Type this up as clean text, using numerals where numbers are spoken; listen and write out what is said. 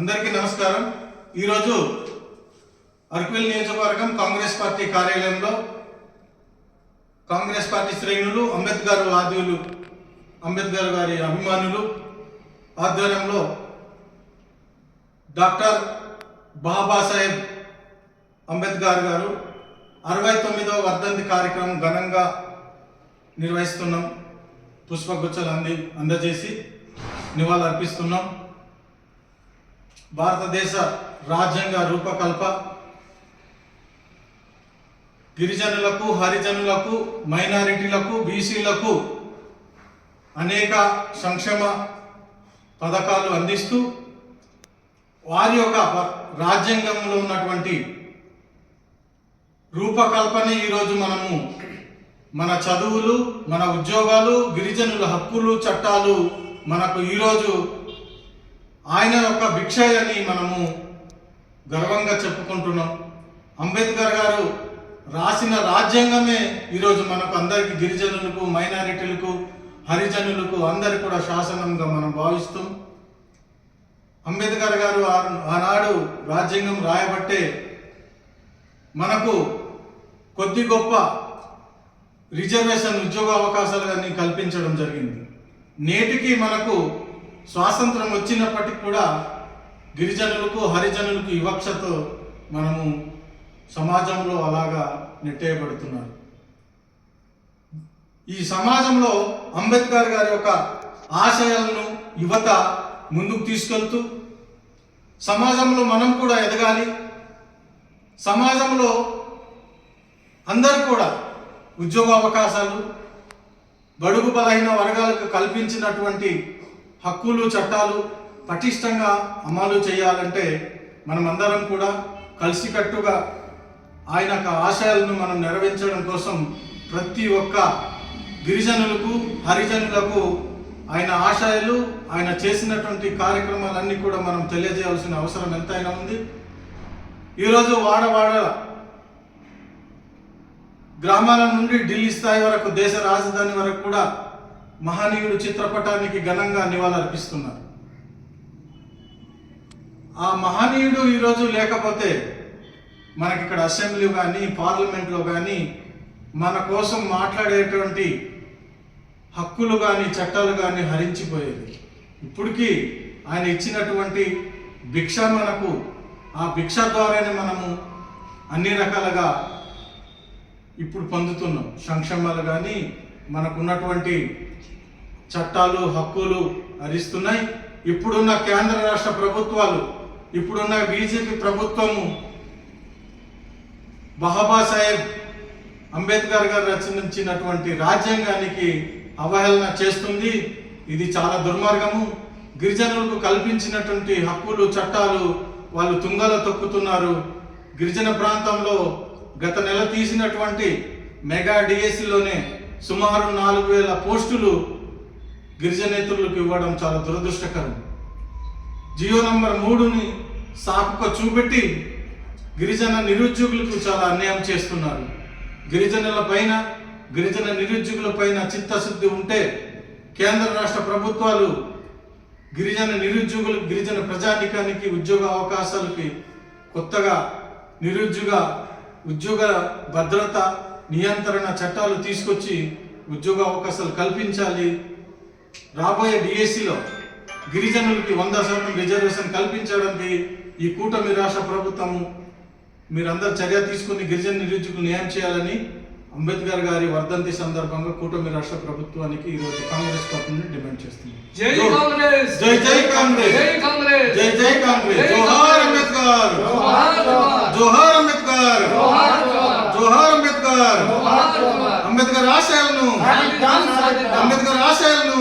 అందరికీ నమస్కారం। ఈరోజు అరకువేల్ నియోజకవర్గం కాంగ్రెస్ పార్టీ కార్యాలయంలో కాంగ్రెస్ పార్టీ శ్రేణులు అంబేద్కర్ వాదులు అంబేద్కర్ గారి అభిమానులు ఆధ్వర్యంలో డాక్టర్ బాబాసాహెబ్ అంబేద్కర్ గారు 69వ వర్ధంతి కార్యక్రమం ఘనంగా నిర్వహిస్తున్నాం। పుష్పగుచ్చాలు అందజేసి నివాళులర్పిస్తున్నాం। భారతదేశ రాజ్యాంగ రూపకల్ప గిరిజనులకు, హరిజనులకు, మైనారిటీలకు, బీసీలకు అనేక సంక్షేమ పథకాలు అందిస్తూ వారి యొక్క రాజ్యాంగంలో ఉన్నటువంటి రూపకల్పన ఈరోజు మనము మన చదువులు, మన ఉద్యోగాలు, గిరిజనుల హక్కులు, చట్టాలు మనకు ఈరోజు ఆయన యొక్క భిక్ష అని మనము గర్వంగా చెప్పుకుంటున్నాం। అంబేద్కర్ గారు రాసిన రాజ్యాంగమే ఈరోజు మనకు అందరికీ గిరిజనులకు, మైనారిటీలకు, హరిజనులకు అందరికి కూడా శాసనంగా మనం భావిస్తాం। అంబేద్కర్ గారు ఆనాడు రాజ్యాంగం రాయబట్టే మనకు కొద్ది గొప్ప రిజర్వేషన్ ఉద్యోగ అవకాశాలు కానీ కల్పించడం జరిగింది। నేటికి మనకు స్వాతంత్రం వచ్చినప్పటికి కూడా గిరిజనులకు, హరిజనులకు వివక్షతో మనము సమాజంలో అలాగా నెట్టేయబడుతున్నారు। ఈ సమాజంలో అంబేద్కర్ గారి యొక్క ఆశయాలను యువత ముందుకు తీసుకెళ్తూ సమాజంలో మనం కూడా ఎదగాలి, సమాజంలో అందరూ కూడా ఉద్యోగ అవకాశాలు, బడుగు బలహీన వర్గాలకు కల్పించినటువంటి హక్కులు, చట్టాలు పటిష్టంగా అమలు చేయాలంటే మనమందరం కూడా కలిసికట్టుగా ఆయన యొక్క ఆశయాలను మనం నెరవేర్చడం కోసం ప్రతి ఒక్క గిరిజనులకు, హరిజనులకు ఆయన ఆశయాలు, ఆయన చేసినటువంటి కార్యక్రమాలన్నీ కూడా మనం తెలియజేయాల్సిన అవసరం ఎంతైనా ఉంది। ఈరోజు వాడవాడ గ్రామాల నుండి ఢిల్లీ స్థాయి వరకు, దేశ రాజధాని వరకు కూడా మహనీయుడు చిత్రపటానికి ఘనంగా నివాళులర్పిస్తున్నారు। ఆ మహనీయుడు ఈరోజు లేకపోతే మనకి ఇక్కడ అసెంబ్లీ కానీ, పార్లమెంట్లో కానీ మన కోసం మాట్లాడేటువంటి హక్కులు కానీ, చట్టాలు కానీ హరించిపోయేది। ఇప్పటికీ ఆయన ఇచ్చినటువంటి భిక్ష మనకు, ఆ భిక్ష ద్వారానే మనము అన్ని రకాలుగా ఇప్పుడు పొందుతున్నాం। సంక్షేమాలు కానీ, మనకున్నటువంటి చట్టాలు, హక్కులు హరిస్తున్నాయి। ఇప్పుడున్న కేంద్ర రాష్ట్ర ప్రభుత్వాలు, ఇప్పుడున్న బీజేపీ ప్రభుత్వము బాబాసాహెబ్ అంబేద్కర్ గారు రచించినటువంటి రాజ్యాంగానికి అవహేళన చేస్తుంది। ఇది చాలా దుర్మార్గము। గిరిజనులకు కల్పించినటువంటి హక్కులు, చట్టాలు వాళ్ళు తుంగలో తొక్కుతున్నారు। గిరిజన ప్రాంతంలో గత నెల తీసినటువంటి మెగా డిఎస్సిలోనే సుమారు 4000 పోస్టులు గిరిజనేతరులకు ఇవ్వడం చాలా దురదృష్టకరం। జియో నంబర్ 3ని సాకుగా చూపెట్టి గిరిజన నిరుద్యోగులకు చాలా అన్యాయం చేస్తున్నారు। గిరిజనుల పైన, గిరిజన నిరుద్యోగుల పైన చిత్తశుద్ధి ఉంటే కేంద్ర రాష్ట్ర ప్రభుత్వాలు గిరిజన నిరుద్యోగులకు, గిరిజన ప్రజానికానికి ఉద్యోగ అవకాశాలకి కొత్తగా ఉద్యోగ భద్రత, నియంత్రణ చట్టాలు తీసుకొచ్చి ఉద్యోగ అవకాశాలు కల్పించాలి। రాబోయే డిఎస్సిలో గిరిజనులకి 100% రిజర్వేషన్ కల్పించడానికి ఈ కూటమి రాష్ట్ర ప్రభుత్వము మీరందరూ చర్య తీసుకుని గిరిజన నిరుద్యోగులు న్యాయం చేయాలని అంబేద్కర్ గారి వర్ధంతి సందర్భంగా కూటమి రాష్ట్ర ప్రభుత్వానికి ఈరోజు కాంగ్రెస్ పార్టీ నుండి డిమాండ్ చేస్తుంది। జై కాంగ్రెస్, జై జై కాంగ్రెస్, జై కాంగ్రెస్, జై జై కాంగ్రెస్, జోహార్ అంబేద్కర్, జోహార్ అంబేద్కర్, జోహార్ అంబేద్కర్। అంబేద్కర్ ఆశయాలను, అంబేద్కర్ ఆశయాలను